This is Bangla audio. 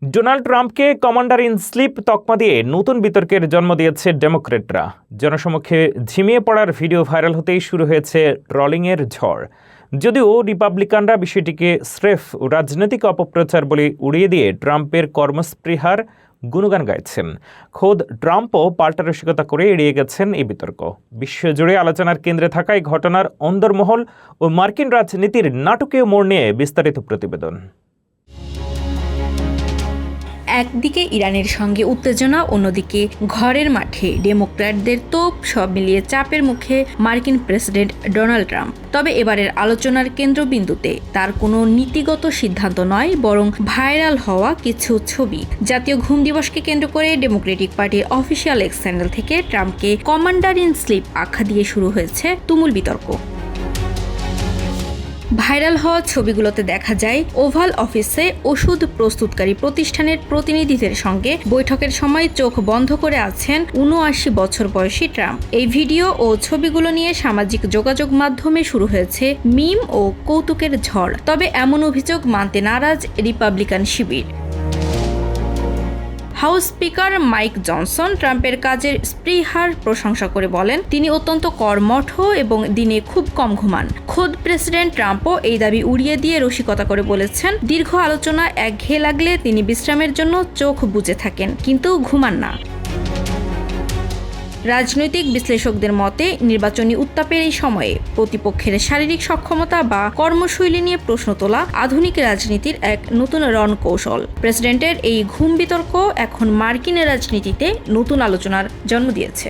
ডোনাল্ড ট্রাম্পকে কমান্ডার ইন স্লিপ তকমা দিয়ে নতুন বিতর্কের জন্ম দিয়েছে ডেমোক্রেটরা। জনসমক্ষে ঝিমিয়ে পড়ার ভিডিও ভাইরাল হতেই শুরু হয়েছে ট্রলিংয়ের ঝড়। যদিও রিপাবলিকানরা বিষয়টিকে স্রেফ রাজনৈতিক অপপ্রচার বলে উড়িয়ে দিয়ে ট্রাম্পের কর্মস্পৃহার গুণগান গাইছেন। খোদ ট্রাম্পও পাল্টা রসিকতা করে এড়িয়ে গেছেন এই বিতর্ক। বিশ্বজুড়ে আলোচনার কেন্দ্রে থাকা এই ঘটনার অন্দরমহল ও মার্কিন রাজনীতির নাটকীয় মোড় নিয়ে বিস্তারিত প্রতিবেদন। একদিকে ইরানের সঙ্গে উত্তেজনা, অন্যদিকে ঘরের মাঠে ডেমোক্র্যাটদের তোপ, সব মিলিয়ে চাপের মুখে মার্কিন প্রেসিডেন্ট ডোনাল্ড ট্রাম্প। তবে এবারের আলোচনার কেন্দ্রবিন্দুতে তার কোনো নীতিগত সিদ্ধান্ত নয়, বরং ভাইরাল হওয়া কিছু ছবি। জাতীয় ঘুম দিবসকে কেন্দ্র করে ডেমোক্রেটিক পার্টির অফিসিয়াল এক্স চ্যানেল থেকে ট্রাম্পকে কমান্ডার ইন স্লিপ আখ্যা দিয়ে শুরু হয়েছে তুমুল বিতর্ক। ভাইরাল হওয়া ছবিগুলোতে দেখা যায় ওভাল অফিসে ওষুধ প্রস্তুতকারী প্রতিষ্ঠানের প্রতিনিধিদের সঙ্গে বৈঠকের সময় চোখ বন্ধ করে আছেন ৭৯ বছর বয়সী ট্রাম্প। এই ভিডিও ও ছবিগুলো নিয়ে সামাজিক যোগাযোগ মাধ্যমে শুরু হয়েছে মিম ও কৌতুকের ঝড়। তবে এমন অভিযোগ মানতে নারাজ রিপাবলিকান শিবির। হাউস স্পিকার মাইক জনসন ট্রাম্পের কাজের স্পৃহার প্রশংসা করে বলেন, তিনি অত্যন্ত কর্মঠ এবং দিনে খুব কম ঘুমান। খোদ প্রেসিডেন্ট ট্রাম্পও এই দাবি উড়িয়ে দিয়ে রসিকতা করে বলেছেন, দীর্ঘ আলোচনা একঘেয়ে লাগলে তিনি বিশ্রামের জন্য চোখ বুজে থাকেন, কিন্তু ঘুমান না। রাজনৈতিক বিশ্লেষকদের মতে, নির্বাচনী উত্তাপের এই সময়ে প্রতিপক্ষের শারীরিক সক্ষমতা বা কর্মশৈলী নিয়ে প্রশ্ন তোলা আধুনিক রাজনীতির এক নতুন রণকৌশল। প্রেসিডেন্টের এই ঘুম বিতর্ক এখন মার্কিন রাজনীতিতে নতুন আলোচনার জন্ম দিয়েছে।